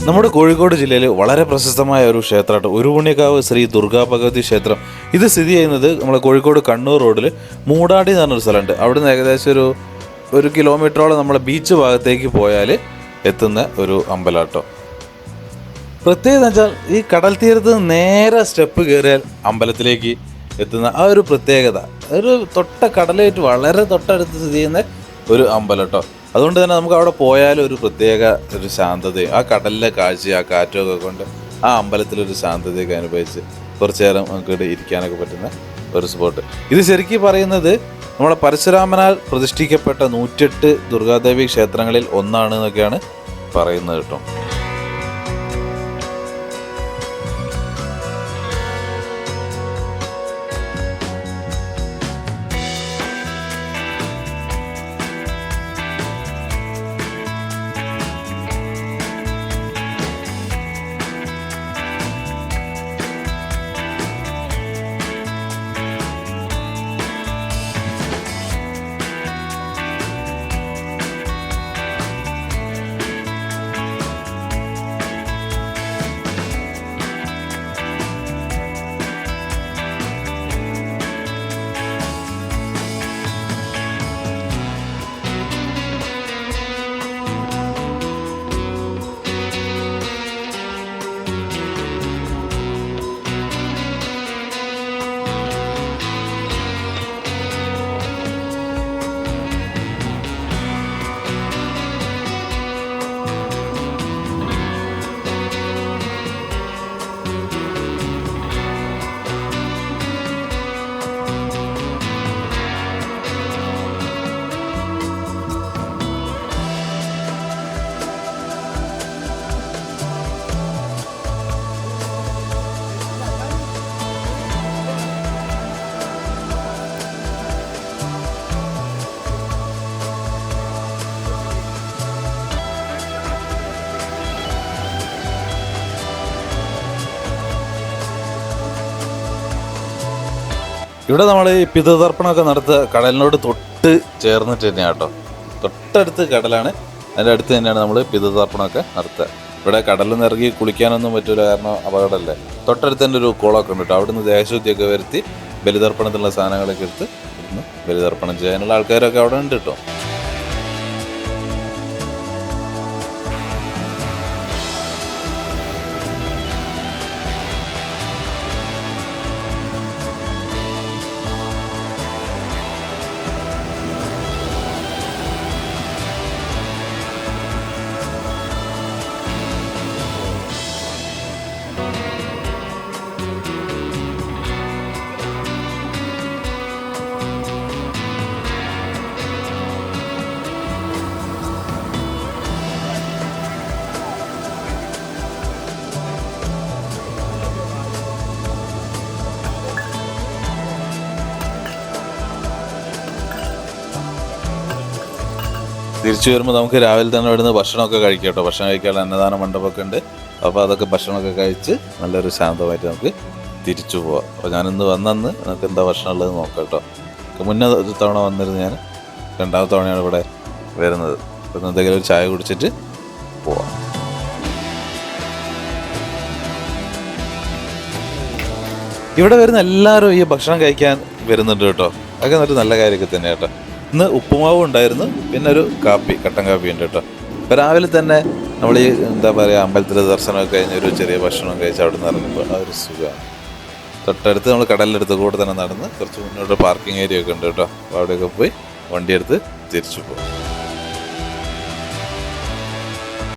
നമ്മുടെ കോഴിക്കോട് ജില്ലയിൽ വളരെ പ്രശസ്തമായ ഒരു ക്ഷേത്രമായിട്ട് ഉരുപുണ്യക്കാവ് ശ്രീ ദുർഗാ ഭഗവതി ക്ഷേത്രം. ഇത് സ്ഥിതി ചെയ്യുന്നത് നമ്മുടെ കോഴിക്കോട് കണ്ണൂർ റോഡിൽ മൂടാടി എന്ന് പറഞ്ഞൊരു സ്ഥലമുണ്ട്. അവിടുന്ന് ഏകദേശം ഒരു കിലോമീറ്ററോളം നമ്മളെ ബീച്ച് ഭാഗത്തേക്ക് പോയാൽ എത്തുന്ന ഒരു അമ്പലാട്ടോ. പ്രത്യേകത വെച്ചാൽ ഈ കടൽ തീരത്ത് നേരെ സ്റ്റെപ്പ് കയറിയാൽ അമ്പലത്തിലേക്ക് എത്തുന്ന ആ ഒരു പ്രത്യേകത, ഒരു കടലായിട്ട് വളരെ തൊട്ടടുത്ത് സ്ഥിതി ചെയ്യുന്ന ഒരു അമ്പലട്ടോ. അതുകൊണ്ട് തന്നെ നമുക്ക് അവിടെ പോയാൽ ഒരു പ്രത്യേക ഒരു ശാന്തതയും ആ കടലിലെ കാഴ്ച ആ കാറ്റൊക്കെ കൊണ്ട് ആ അമ്പലത്തിലൊരു ശാന്തതയൊക്കെ അനുഭവിച്ച് കുറച്ചു നേരം നമുക്ക് ഇവിടെ ഇരിക്കാനൊക്കെ പറ്റുന്ന ഒരു സ്പോട്ട്. ഇത് ശരിക്കും പറയുന്നത് നമ്മളെ പരശുരാമനാൽ പ്രതിഷ്ഠിക്കപ്പെട്ട 108 ദുർഗാദേവി ക്ഷേത്രങ്ങളിൽ ഒന്നാണ് എന്നൊക്കെയാണ് പറയുന്നത് കേട്ടോ. ഇവിടെ നമ്മൾ ഈ പിതൃതർപ്പണമൊക്കെ നടത്തുക കടലിനോട് തൊട്ട് ചേർന്നിട്ട് തന്നെയാണ് കേട്ടോ. തൊട്ടടുത്ത് കടലാണ്, അതിൻ്റെ അടുത്ത് തന്നെയാണ് നമ്മൾ പിതൃതർപ്പണമൊക്കെ നടത്തുക. ഇവിടെ കടലിൽ നിന്ന് ഇറങ്ങി കുളിക്കാനൊന്നും പറ്റില്ല, കാരണം അപകടമല്ലേ. തൊട്ടടുത്ത് തന്നെ ഒരു കുളമൊക്കെ ഉണ്ട് കേട്ടോ. അവിടുന്ന് ദേഹശുദ്ധിയൊക്കെ വരുത്തി ബലിതർപ്പണത്തിനുള്ള സാധനങ്ങളൊക്കെ എടുത്ത് ഇവിടുന്ന് ബലിതർപ്പണം ചെയ്യാനുള്ള ആൾക്കാരൊക്കെ അവിടെ ഉണ്ട് കേട്ടോ. തിരിച്ചു വരുമ്പോൾ നമുക്ക് രാവിലെ തന്നെ ഇവിടുന്ന് ഭക്ഷണമൊക്കെ കഴിക്കാം കേട്ടോ. ഭക്ഷണം കഴിക്കാനുള്ള അന്നദാന മണ്ഡപമൊക്കെ ഉണ്ട്. അപ്പോൾ അതൊക്കെ ഭക്ഷണമൊക്കെ കഴിച്ച് നല്ലൊരു ശാന്തമായിട്ട് നമുക്ക് തിരിച്ചു പോവാം. അപ്പോൾ ഞാനിന്ന് വന്നന്ന് നമുക്ക് എന്താ ഭക്ഷണം ഉള്ളത് നോക്കാം കേട്ടോ. മുന്നേ ഒരു തവണ വന്നിരുന്നു ഞാൻ, രണ്ടാമത്തെ തവണയാണ് ഇവിടെ വരുന്നത്. അപ്പോൾ എന്തെങ്കിലും ഒരു ചായ കുടിച്ചിട്ട് പോവാം. ഇവിടെ വരുന്ന എല്ലാവരും ഈ ഭക്ഷണം കഴിക്കാൻ വരുന്നുണ്ട് കേട്ടോ. അതൊക്കെ നല്ല കാര്യമൊക്കെ തന്നെ കേട്ടോ. ഇന്ന് ഉപ്പുമാവ് ഉണ്ടായിരുന്നു, പിന്നെ ഒരു കാപ്പി, കട്ടൻ കാപ്പി ഉണ്ട് കേട്ടോ. ഇപ്പോൾ രാവിലെ തന്നെ നമ്മൾ ഈ എന്താ പറയുക അമ്പലത്തിലെ ദർശനമൊക്കെ കഴിഞ്ഞ് ഒരു ചെറിയ ഭക്ഷണം കഴിച്ച് അവിടെ നിന്ന് ഇറങ്ങുമ്പോൾ ആ ഒരു സുഖമാണ്. തൊട്ടടുത്ത് നമ്മൾ കടലിനടുത്ത് കൂടെ തന്നെ നടന്ന് കുറച്ച് മുന്നോട്ട് പാർക്കിംഗ് ഏരിയ ഒക്കെ ഉണ്ട് കേട്ടോ. അപ്പോൾ അവിടെയൊക്കെ പോയി വണ്ടിയെടുത്ത് തിരിച്ചു പോകും.